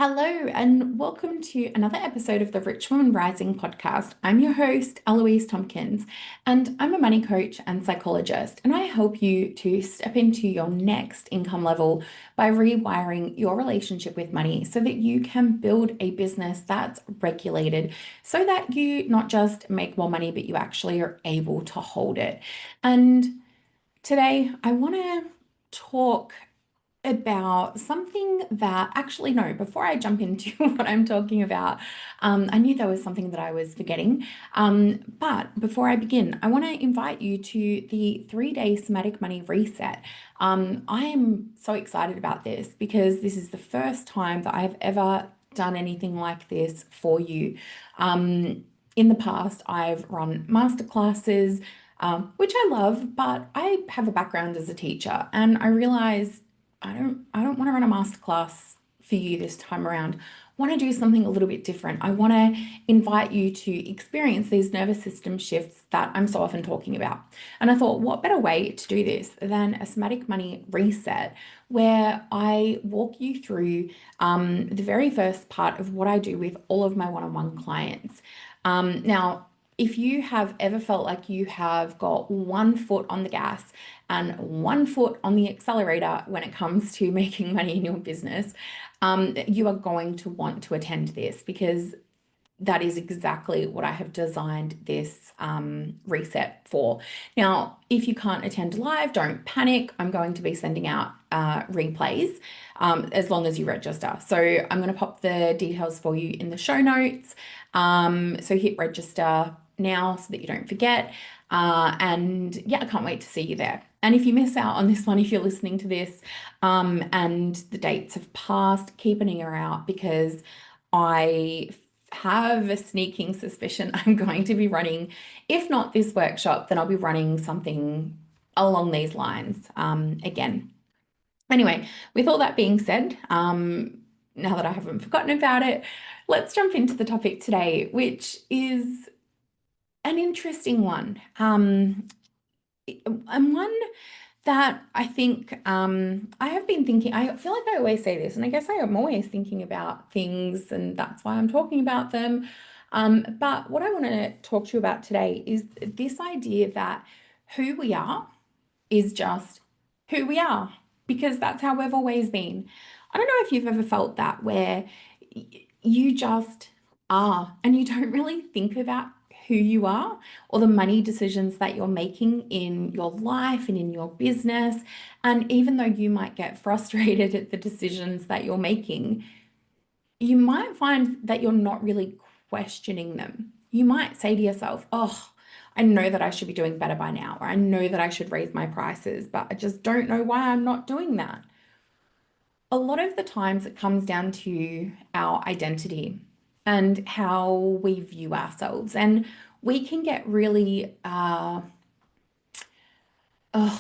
Hello, and welcome to another episode of the Rich Woman Rising podcast. I'm your host, Eloise Tomkins, and I'm a money coach and psychologist, and I help you to step into your next income level by rewiring your relationship with money so that you can build a business that's regulated so that you not just make more money, but you actually are able to hold it. And today, I want to talk about something that actually, no, before I jump into what I'm talking about, I knew there was something that I was forgetting. But before I begin, I want to invite you to the 3-day somatic money reset. I am so excited about this because this is the first time that I have ever done anything like this for you. In the past, I've run masterclasses, which I love, but I have a background as a teacher, and I realized I don't want to run a masterclass for you this time around. I want to do something a little bit different. I want to invite you to experience these nervous system shifts that I'm so often talking about. And I thought, what better way to do this than a somatic money reset, where I walk you through the very first part of what I do with all of my one-on-one clients. Now, if you have ever felt like you have got one foot on the gas and one foot on the accelerator when it comes to making money in your business, you are going to want to attend this because that is exactly what I have designed this reset for. Now, if you can't attend live, don't panic. I'm going to be sending out replays as long as you register. So I'm going to pop the details for you in the show notes. So hit register now so that you don't forget. And yeah, I can't wait to see you there. And if you miss out on this one, if you're listening to this and the dates have passed, keep an ear out because I have a sneaking suspicion I'm going to be running, if not this workshop, then I'll be running something along these lines again. Anyway, with all that being said, now that I haven't forgotten about it, let's jump into the topic today, which is an interesting one. And one that I think I have been thinking, I feel like I always say this, and I guess I am always thinking about things, and that's why I'm talking about them. But what I want to talk to you about today is this idea that who we are is just who we are, because that's how we've always been. I don't know if you've ever felt that where you just are and you don't really think about who you are or the money decisions that you're making in your life and in your business. And even though you might get frustrated at the decisions that you're making, you might find that you're not really questioning them. You might say to yourself, oh, I know that I should be doing better by now, or I know that I should raise my prices, but I just don't know why I'm not doing that. A lot of the times it comes down to our identity and how we view ourselves. And we can get really, the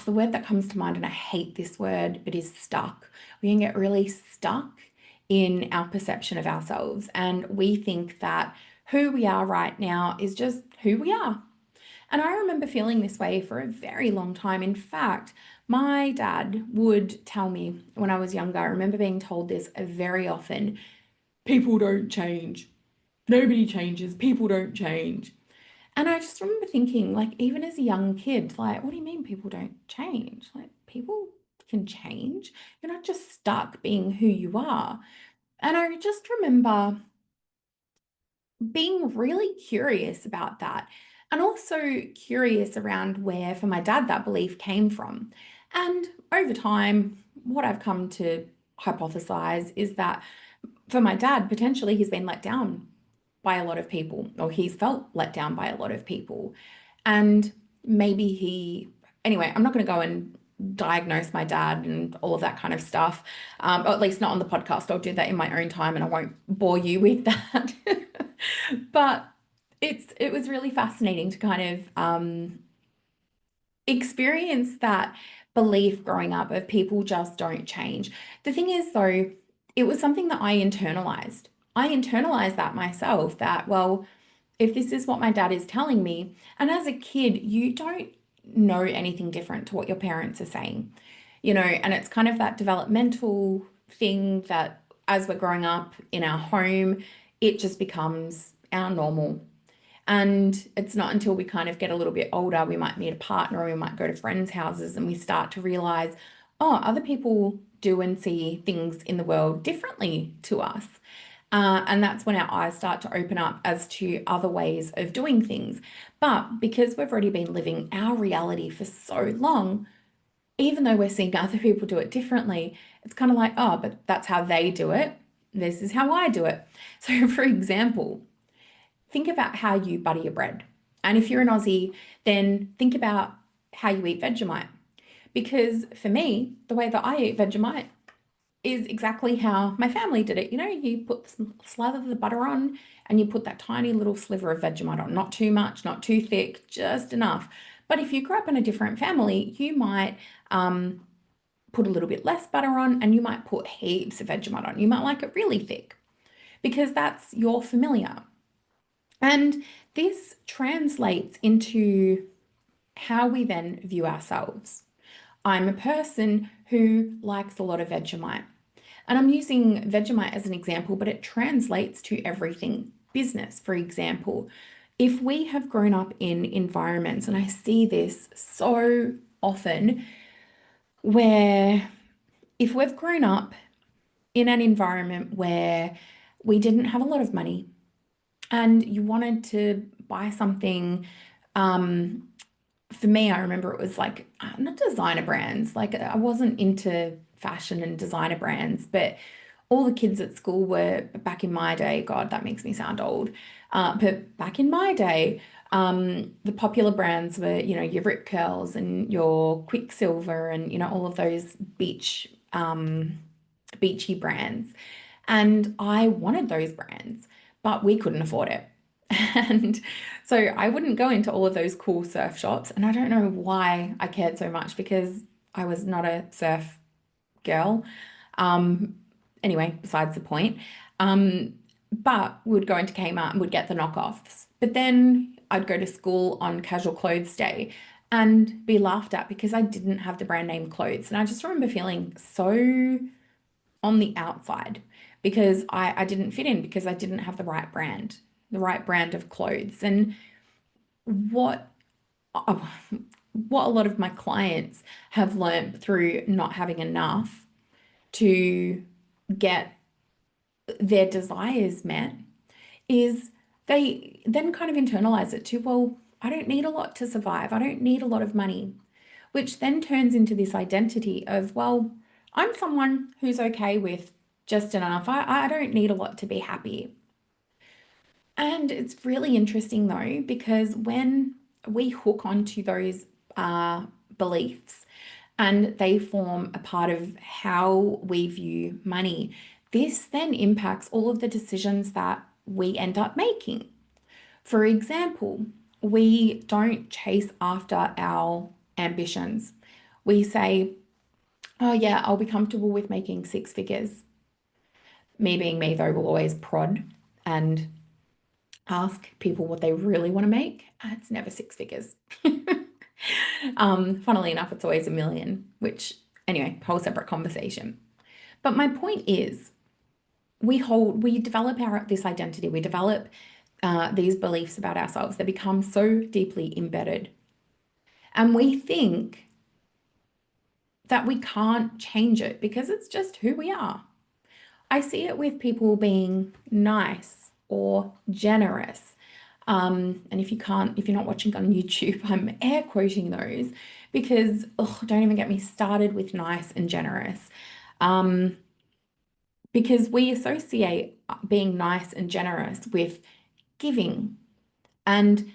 word that comes to mind, and I hate this word, but is stuck. We can get really stuck in our perception of ourselves. And we think that who we are right now is just who we are. And I remember feeling this way for a very long time. In fact, my dad would tell me when I was younger, I remember being told this very often, people don't change. Nobody changes. People don't change. And I just remember thinking, like, even as a young kid, like, what do you mean people don't change? Like, people can change. You're not just stuck being who you are. And I just remember being really curious about that and also curious around where, for my dad, that belief came from. And over time, what I've come to hypothesize is that for my dad, potentially he's been let down by a lot of people, or he's felt let down by a lot of people. And maybe anyway, I'm not going to go and diagnose my dad and all of that kind of stuff, or at least not on the podcast. I'll do that in my own time and I won't bore you with that. But it was really fascinating to kind of experience that belief growing up of people just don't change. The thing is, though, it was something that I internalized. I internalized that myself, that, well, if this is what my dad is telling me, and as a kid, you don't know anything different to what your parents are saying, and it's kind of that developmental thing that as we're growing up in our home, it just becomes our normal. And it's not until we kind of get a little bit older, we might meet a partner or we might go to friends' houses and we start to realize, oh, other people do and see things in the world differently to us. And that's when our eyes start to open up as to other ways of doing things. But because we've already been living our reality for so long, even though we're seeing other people do it differently, it's kind of like, oh, but that's how they do it. This is how I do it. So, for example, think about how you butter your bread. And if you're an Aussie, then think about how you eat Vegemite. Because for me, the way that I eat Vegemite is exactly how my family did it. You know, you put some slather of the butter on and you put that tiny little sliver of Vegemite on, not too much, not too thick, just enough. But if you grew up in a different family, you might put a little bit less butter on and you might put heaps of Vegemite on. You might like it really thick because that's your familiar. And this translates into how we then view ourselves. I'm a person who likes a lot of Vegemite. And I'm using Vegemite as an example, but it translates to everything business. For example, if we have grown up in environments, and I see this so often, where if we've grown up in an environment where we didn't have a lot of money and you wanted to buy something, for me, I remember it was like not designer brands. Like I wasn't into fashion and designer brands, but all the kids at school were back in my day. God, that makes me sound old. But back in my day, the popular brands were, you know, your Rip Curls and your Quicksilver and, you know, all of those beachy brands. And I wanted those brands, but we couldn't afford it. And so I wouldn't go into all of those cool surf shops. And I don't know why I cared so much because I was not a surf girl. Um, anyway, besides the point. But we would go into Kmart and would get the knockoffs. But then I'd go to school on casual clothes day and be laughed at because I didn't have the brand name clothes. And I just remember feeling so on the outside because I didn't fit in because I didn't have the right brand of clothes. And what what a lot of my clients have learned through not having enough to get their desires met is they then kind of internalize it to, well, I don't need a lot to survive. I don't need a lot of money, which then turns into this identity of, well, I'm someone who's okay with just enough. I don't need a lot to be happy. And it's really interesting though, because when we hook onto those beliefs and they form a part of how we view money, this then impacts all of the decisions that we end up making. For example, we don't chase after our ambitions. We say, oh, yeah, I'll be comfortable with making six figures. Me being me, though, will always prod and ask people what they really want to make. It's never six figures. Funnily enough, it's always a million, which, anyway, whole separate conversation. But my point is, we develop this identity, we develop these beliefs about ourselves. They become so deeply embedded. And we think that we can't change it because it's just who we are. I see it with people being nice or generous. And if you're not watching on YouTube, I'm air quoting those because don't even get me started with nice and generous. Because we associate being nice and generous with giving and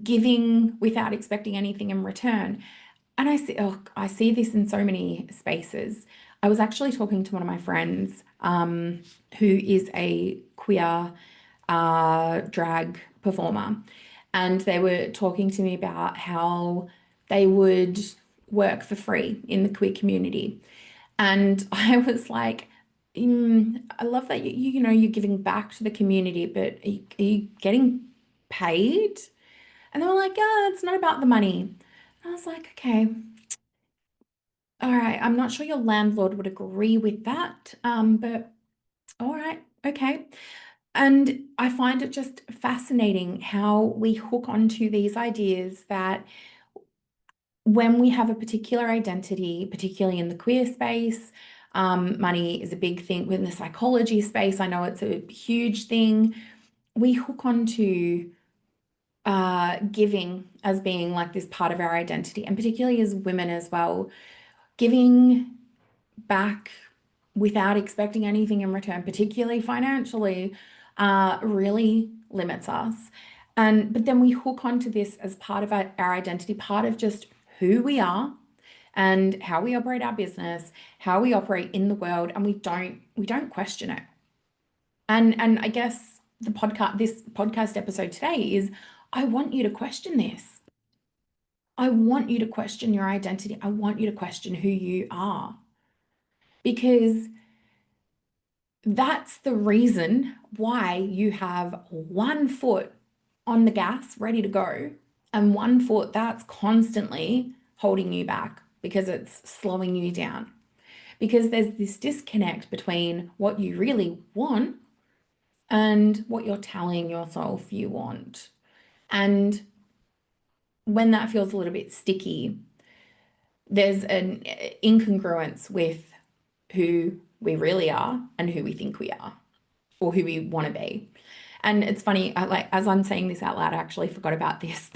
giving without expecting anything in return. And I see this in so many spaces. I was actually talking to one of my friends who is a queer drag performer, and they were talking to me about how they would work for free in the queer community. And I was like, I love that you know you're giving back to the community, but are you getting paid? And they were like, yeah, it's not about the money. And I was like, okay, all right, I'm not sure your landlord would agree with that, but All right. Okay. And I find it just fascinating how we hook onto these ideas that when we have a particular identity, particularly in the queer space, money is a big thing within the psychology space. I know it's a huge thing. We hook onto giving as being like this part of our identity, and particularly as women as well, giving back without expecting anything in return, particularly financially, really limits us. But then we hook onto this as part of our identity, part of just who we are and how we operate our business, how we operate in the world, and we don't question it. And I guess this podcast episode today is I want you to question this. I want you to question your identity. I want you to question who you are because that's the reason why you have one foot on the gas ready to go and one foot that's constantly holding you back because it's slowing you down. Because there's this disconnect between what you really want and what you're telling yourself you want. And when that feels a little bit sticky, there's an incongruence with who we really are and who we think we are or who we want to be. And it's funny, as I'm saying this out loud, I actually forgot about this.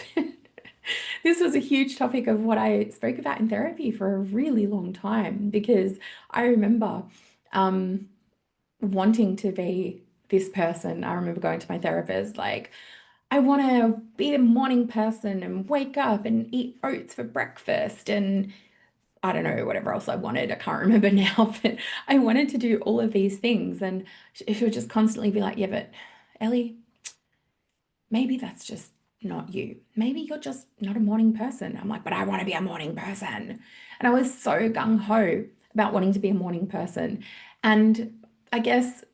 This was a huge topic of what I spoke about in therapy for a really long time because I remember wanting to be this person. I remember going to my therapist, like, I want to be a morning person and wake up and eat oats for breakfast and I don't know, whatever else I wanted. I can't remember now, but I wanted to do all of these things. And she would just constantly be like, yeah, but Ellie, maybe that's just not you. Maybe you're just not a morning person. I'm like, but I want to be a morning person. And I was so gung ho about wanting to be a morning person. And I guess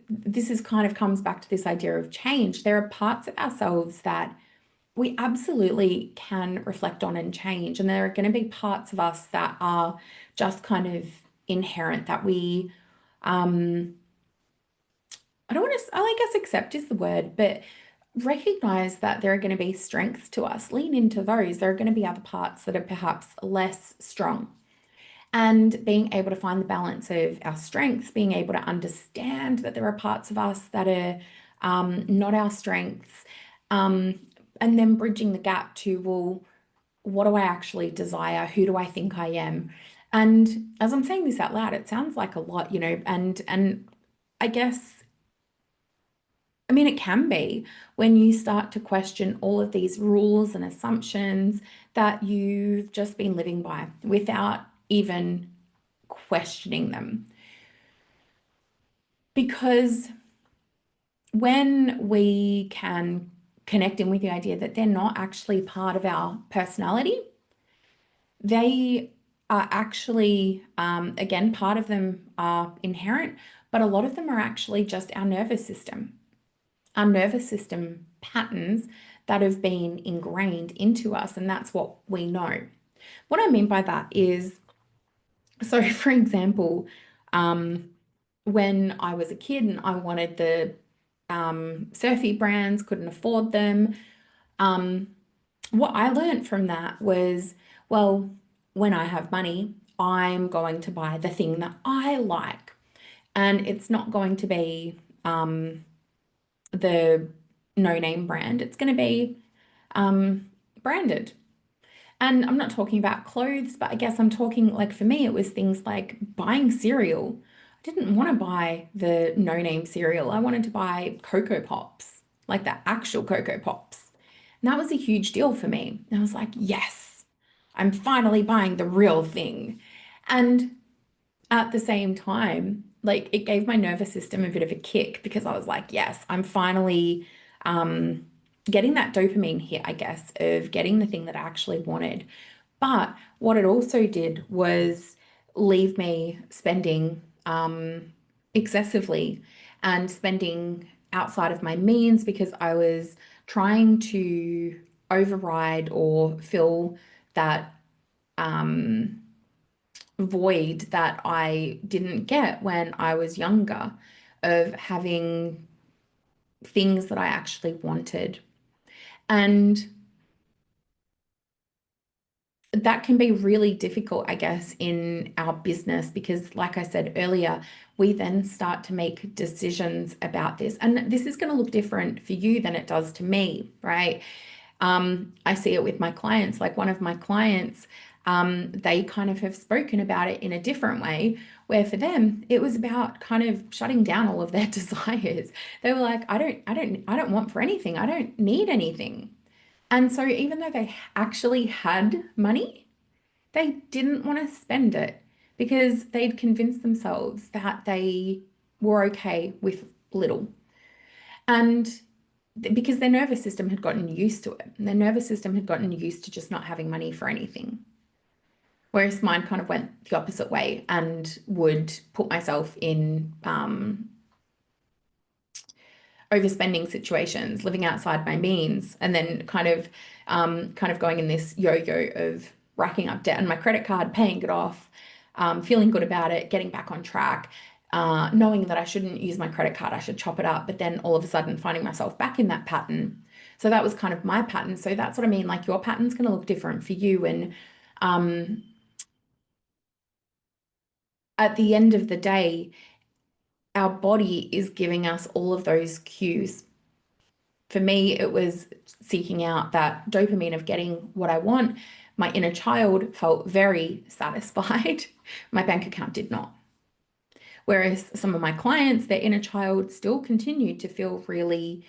this is kind of comes back to this idea of change. There are parts of ourselves that we absolutely can reflect on and change. And there are going to be parts of us that are just kind of inherent that we, I don't want to, I guess accept is the word, but recognize that there are going to be strengths to us. Lean into those. There are going to be other parts that are perhaps less strong. And being able to find the balance of our strengths, being able to understand that there are parts of us that are not our strengths, and then bridging the gap to, well, what do I actually desire? Who do I think I am? And as I'm saying this out loud, it sounds like a lot, and I guess I mean it can be when you start to question all of these rules and assumptions that you've just been living by without even questioning them. Because when we can connect in with the idea that they're not actually part of our personality, they are actually, again, part of them are inherent, but a lot of them are actually just our nervous system patterns that have been ingrained into us, and that's what we know. What I mean by that is, so for example, when I was a kid and I wanted the surfy brands, couldn't afford them. What I learned from that was, well, when I have money, I'm going to buy the thing that I like. And it's not going to be the no-name brand. It's going to be branded. And I'm not talking about clothes, but I guess I'm talking like for me, it was things like buying cereal. I didn't want to buy the no-name cereal. I wanted to buy Cocoa Pops, like the actual Cocoa Pops. And that was a huge deal for me. And I was like, yes, I'm finally buying the real thing. And at the same time, like it gave my nervous system a bit of a kick because I was like, yes, I'm finally getting that dopamine hit, I guess, of getting the thing that I actually wanted. But what it also did was leave me spending excessively and spending outside of my means because I was trying to override or fill that void that I didn't get when I was younger of having things that I actually wanted. And that can be really difficult, I guess, in our business because, like I said earlier, we then start to make decisions about this. And this is going to look different for you than it does to me, right? I see it with my clients. Like one of my clients, they kind of have spoken about it in a different way, where for them it was about kind of shutting down all of their desires. They were like, I don't want for anything. I don't need anything. And so even though they actually had money, they didn't want to spend it because they'd convinced themselves that they were okay with little. And because their nervous system had gotten used to it. Their nervous system had gotten used to just not having money for anything. Whereas mine kind of went the opposite way and would put myself in overspending situations, living outside my means, and then kind of going in this yo-yo of racking up debt on my credit card, paying it off, feeling good about it, getting back on track, knowing that I shouldn't use my credit card, I should chop it up, but then all of a sudden finding myself back in that pattern. So that was kind of my pattern. So that's what I mean. Like your pattern's going to look different for you. And at the end of the day, our body is giving us all of those cues. For me, it was seeking out that dopamine of getting what I want. My inner child felt very satisfied. My bank account did not. Whereas some of my clients, their inner child still continued to feel really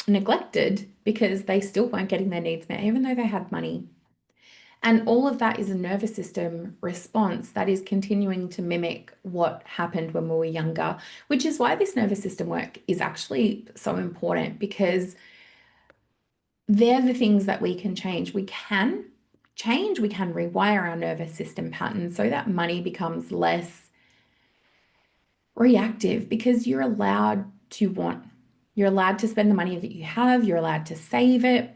neglected because they still weren't getting their needs met, even though they had money. And all of that is a nervous system response that is continuing to mimic what happened when we were younger, which is why this nervous system work is actually so important because they're the things that we can change. We can change, we can rewire our nervous system patterns so that money becomes less reactive because you're allowed to want. You're allowed to spend the money that you have, you're allowed to save it,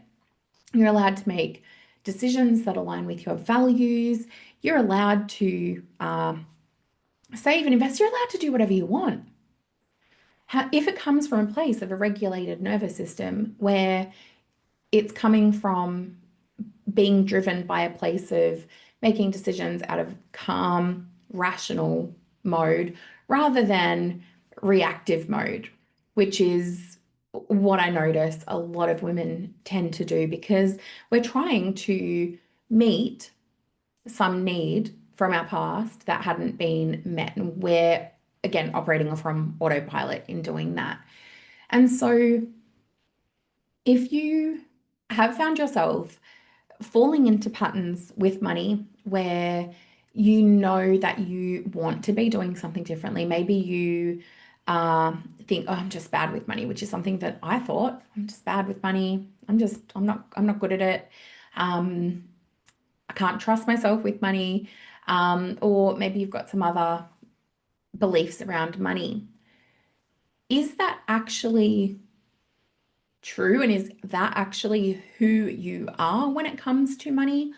you're allowed to make decisions that align with your values, you're allowed to save and invest, you're allowed to do whatever you want. If it comes from a place of a regulated nervous system where it's coming from being driven by a place of making decisions out of calm, rational mode rather than reactive mode, which is what I notice a lot of women tend to do because we're trying to meet some need from our past that hadn't been met. And we're, again, operating from autopilot in doing that. And so if you have found yourself falling into patterns with money where you know that you want to be doing something differently. Maybe you think, oh, I'm just bad with money, which is something that I thought. I'm just bad with money. I'm not good at it. I can't trust myself with money. Or maybe you've got some other beliefs around money. Is that actually true? And is that actually who you are when it comes to money?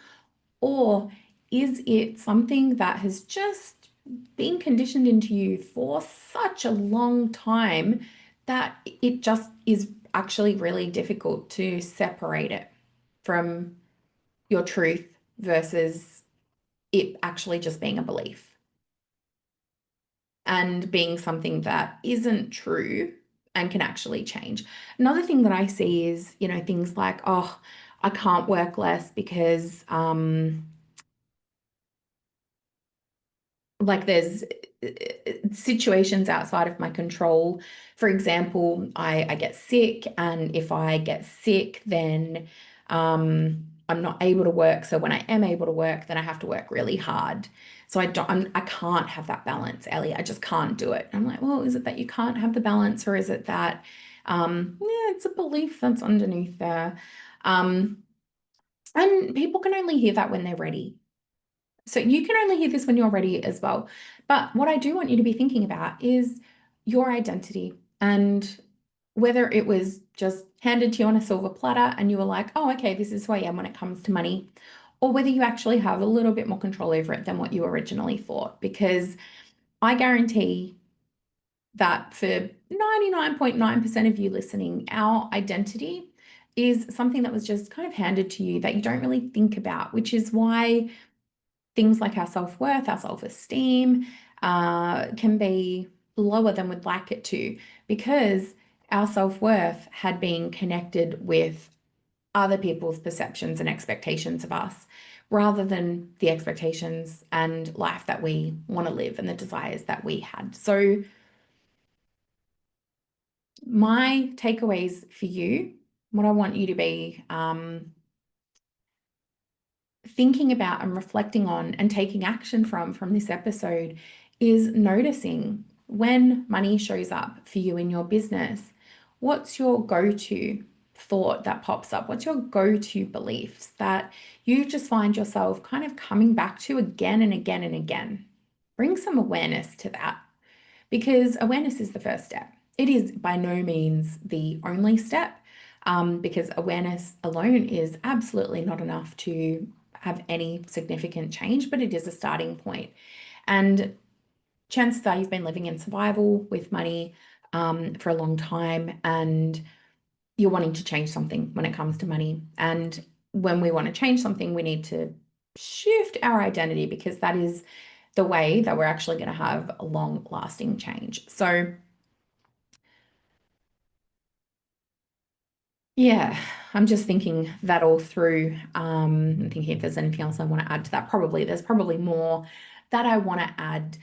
Or is it something that has just been conditioned into you for such a long time that it just is actually really difficult to separate it from your truth versus it actually just being a belief and being something that isn't true and can actually change? Another thing that I see is, things like, oh, I can't work less because like there's situations outside of my control. For example, I get sick, and if I get sick, then I'm not able to work. So when I am able to work, then I have to work really hard. So I can't have that balance, Ellie. I just can't do it. I'm like, well, is it that you can't have the balance, or is it that yeah, it's a belief that's underneath there. And people can only hear that when they're ready. So you can only hear this when you're ready as well. But what I do want you to be thinking about is your identity and whether it was just handed to you on a silver platter and you were like, oh, okay, this is who I am when it comes to money, or whether you actually have a little bit more control over it than what you originally thought. Because I guarantee that for 99.9% of you listening, our identity is something that was just kind of handed to you that you don't really think about, which is why things like our self-worth, our self-esteem can be lower than we'd like it to, because our self-worth had been connected with other people's perceptions and expectations of us rather than the expectations and life that we want to live and the desires that we had. So my takeaways for you, what I want you to be thinking about and reflecting on and taking action from this episode is noticing when money shows up for you in your business, what's your go-to thought that pops up? What's your go-to beliefs that you just find yourself kind of coming back to again and again and again? Bring some awareness to that, because awareness is the first step. It is by no means the only step, because awareness alone is absolutely not enough to have any significant change, but it is a starting point. And chances are you've been living in survival with money for a long time, and you're wanting to change something when it comes to money. And when we want to change something, we need to shift our identity, because that is the way that we're actually going to have a long lasting change. So yeah, I'm just thinking that all through. I'm thinking if there's anything else I want to add to that. There's probably more that I want to add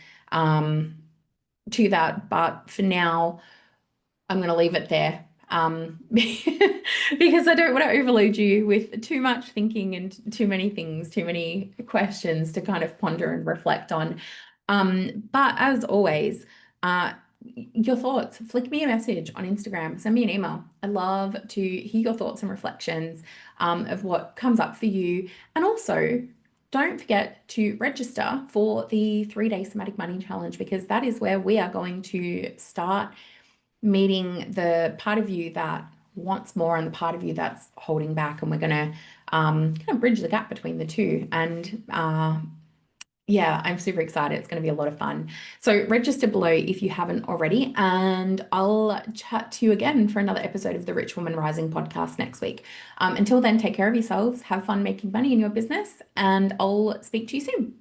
to that, but for now, I'm going to leave it there, because I don't want to overload you with too much thinking and too many things, too many questions to kind of ponder and reflect on. But as always, your thoughts, flick me a message on Instagram, send me an email. I love to hear your thoughts and reflections of what comes up for you. And also, don't forget to register for the 3-day Somatic Money Challenge, because that is where we are going to start meeting the part of you that wants more and the part of you that's holding back. And we're going to kind of bridge the gap between the two. And yeah, I'm super excited. It's going to be a lot of fun. So register below if you haven't already, and I'll chat to you again for another episode of the Rich Woman Rising podcast next week. Until then, take care of yourselves, have fun making money in your business, and I'll speak to you soon.